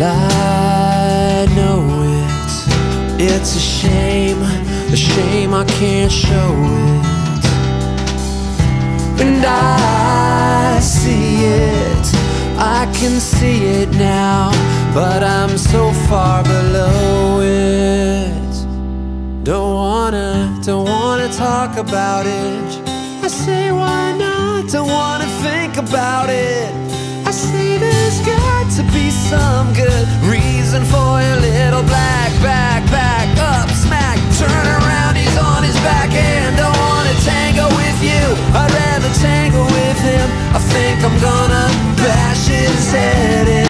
I know it's a shame I can't show it. And I see it, I can see it now, but I'm so far below it. Don't wanna talk about it. I say why not, don't wanna think about it. I say there's got to be some good reason for your little black back up smack. Turn around, he's on his back and don't wanna tango with you. I'd rather tango with him. I think I'm gonna bash his head.